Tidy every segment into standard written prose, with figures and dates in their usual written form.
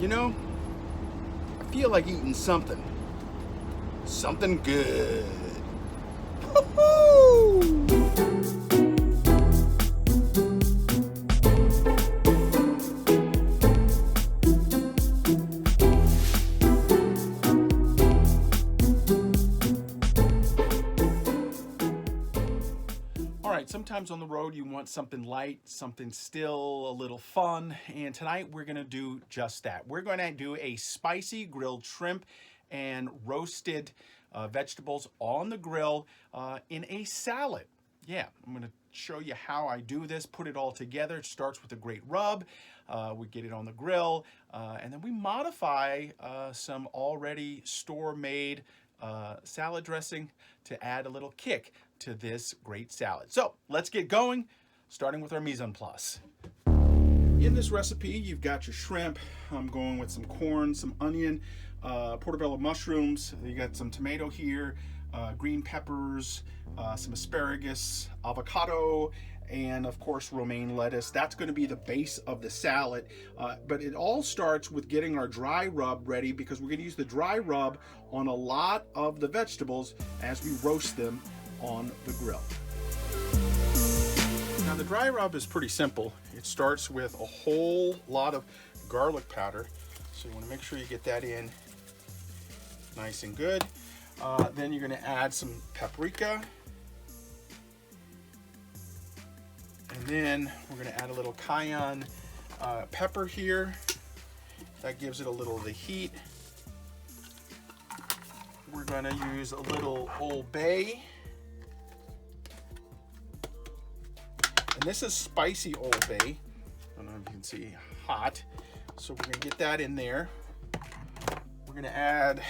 You know, I feel like eating something. Something good. Woo-hoo! Sometimes on the road you want something light, something still a little fun, and tonight we're going to do just that. We're going to do a spicy grilled shrimp and roasted vegetables on the grill in a salad. Yeah, I'm going to show you how I do this, put it all together. It starts with a great rub. We get it on the grill, and then we modify some already store-made salad dressing to add a little kick to this great salad. So let's get going, starting with our mise en place. In this recipe, you've got your shrimp. I'm going with some corn, some onion, portobello mushrooms. You got some tomato here, green peppers, some asparagus, avocado, and of course romaine lettuce. That's going to be the base of the salad, but it all starts with getting our dry rub ready, because we're going to use the dry rub on a lot of the vegetables as we roast them on the grill. Now the dry rub is pretty simple. It starts with a whole lot of garlic powder, so you want to make sure you get that in nice and good. Then you're going to add some paprika, and then we're going to add a little cayenne pepper here. That gives it a little of the heat. We're going to use a little Old Bay. And this is spicy Old Bay. I don't know if you can see, hot. So we're going to get that in there. We're going to add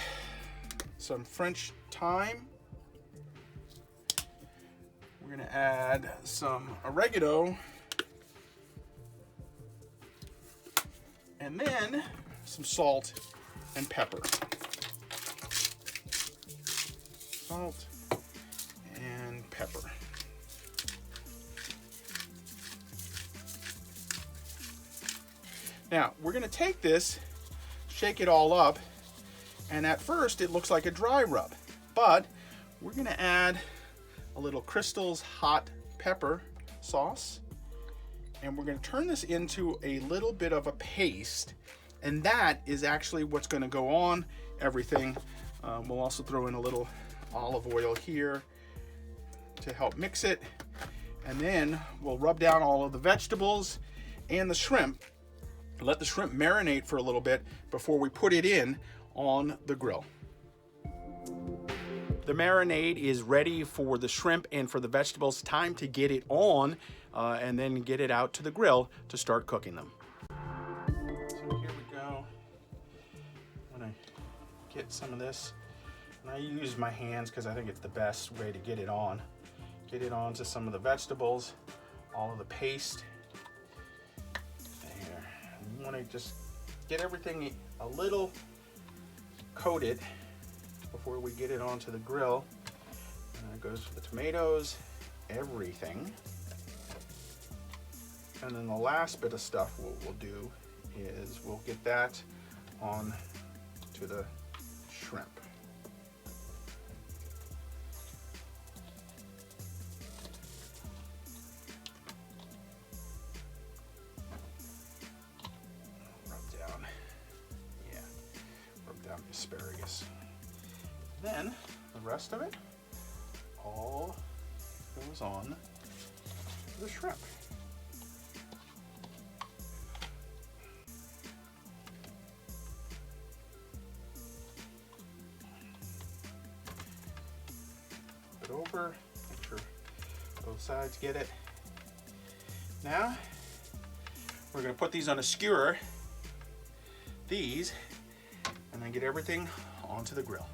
some French thyme. We're going to add some oregano. And then some salt and pepper. Salt and pepper. Now, we're going to take this, shake it all up, and at first it looks like a dry rub, but we're going to add a little Crystal's hot pepper sauce, and we're going to turn this into a little bit of a paste, and that is actually what's going to go on everything. We'll also throw in a little olive oil here to help mix it, and then we'll rub down all of the vegetables and the shrimp. Let the shrimp marinate for a little bit before we put it in on the grill. The marinade is ready for the shrimp and for the vegetables. Time to get it on and then get it out to the grill to start cooking them. So here we go. I'm gonna get some of this, and I use my hands because I think it's the best way to get it on. Get it onto some of the vegetables, all of the paste. You want to just get everything a little coated before we get it onto the grill. And that goes for the tomatoes, everything. And then the last bit of stuff we'll do is we'll get that on to the shrimp. Asparagus. Then the rest of it all goes on the shrimp. Flip it over, make sure both sides get it. Now we're going to put these on a skewer. These. And then get everything onto the grill.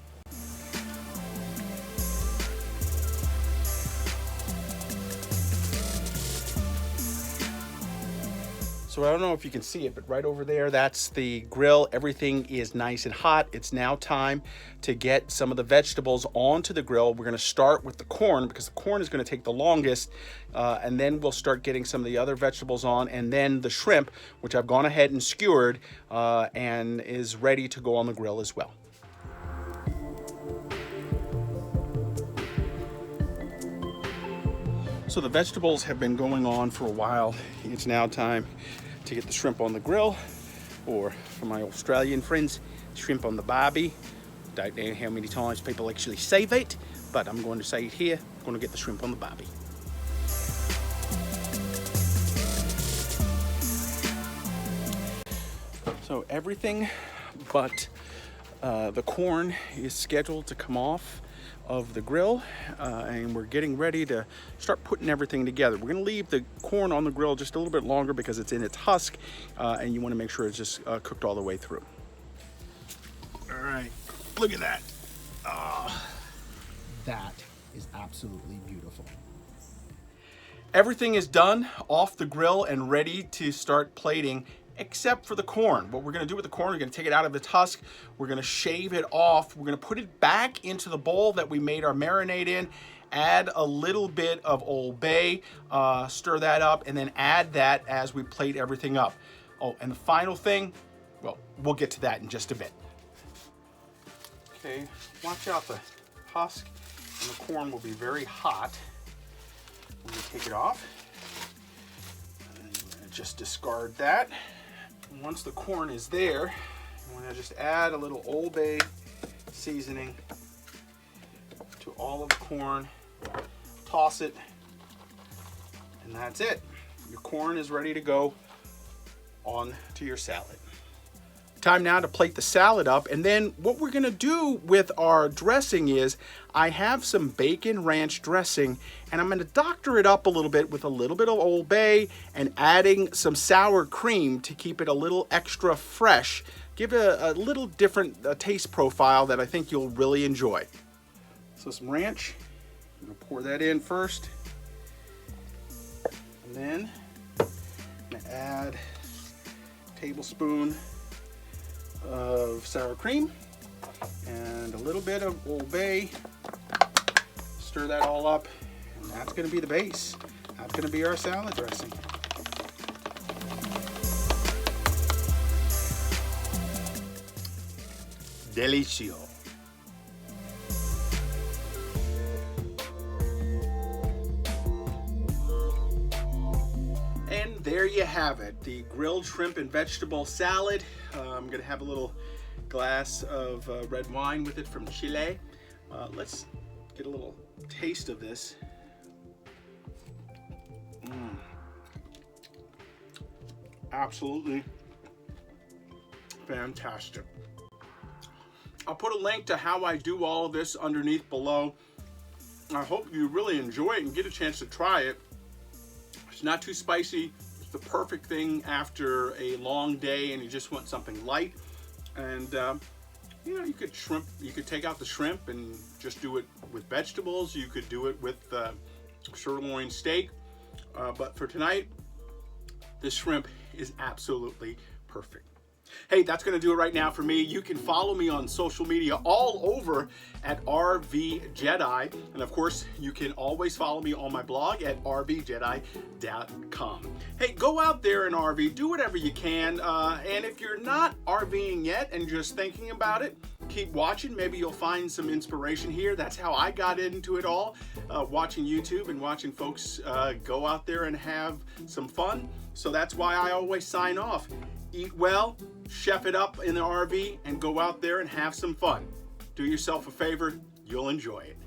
So I don't know if you can see it, but right over there, that's the grill. Everything is nice and hot. It's now time to get some of the vegetables onto the grill. We're gonna start with the corn because the corn is gonna take the longest, and then we'll start getting some of the other vegetables on, and then the shrimp, which I've gone ahead and skewered and is ready to go on the grill as well. So the vegetables have been going on for a while. It's now time to get the shrimp on the grill, or for my Australian friends, shrimp on the Barbee. Don't know how many times people actually say that, but I'm going to say it here. I'm going to get the shrimp on the Barbee. So everything but the corn is scheduled to come off of the grill, and we're getting ready to start putting everything together. We're gonna leave the corn on the grill just a little bit longer because it's in its husk, and you wanna make sure it's just cooked all the way through. All right, look at that. That is absolutely beautiful. Everything is done off the grill and ready to start plating, except for the corn. What we're gonna do with the corn, we're gonna take it out of its husk, we're gonna shave it off, we're gonna put it back into the bowl that we made our marinade in, add a little bit of Old Bay, stir that up, and then add that as we plate everything up. Oh, and the final thing, well, we'll get to that in just a bit. Okay, watch out the husk, and the corn will be very hot when you take it off. And just discard that. Once the corn is there, you want to just add a little Old Bay seasoning to all of the corn, toss it, and that's it. Your corn is ready to go on to your salad. Time now to plate the salad up, and then what we're gonna do with our dressing is I have some bacon ranch dressing, and I'm gonna doctor it up a little bit with a little bit of Old Bay and adding some sour cream to keep it a little extra fresh. Give it a little different taste profile that I think you'll really enjoy. So some ranch, I'm gonna pour that in first, and then I'm gonna add a tablespoon of sour cream and a little bit of Old Bay. Stir that all up, and that's going to be the base. That's going to be our salad dressing. Delicioso. And there you have it, the grilled shrimp and vegetable salad. I'm gonna have a little glass of red wine with it from Chile. Let's get a little taste of this. Absolutely fantastic. I'll put a link to how I do all of this underneath below. I hope you really enjoy it and get a chance to try it. It's not too spicy. It's the perfect thing after a long day and you just want something light. And you know, you could take out the shrimp and just do it with vegetables. You could do it with sirloin steak. But for tonight, this shrimp is absolutely perfect. Hey, that's going to do it right now for me. You can follow me on social media all over at RVJedeye. And of course, you can always follow me on my blog at RVJedeye.com. Hey, go out there and RV, do whatever you can. And if you're not RVing yet and just thinking about it, keep watching. Maybe you'll find some inspiration here. That's how I got into it all, watching YouTube and watching folks go out there and have some fun. So that's why I always sign off. Eat well, chef it up in the RV, and go out there and have some fun. Do yourself a favor, you'll enjoy it.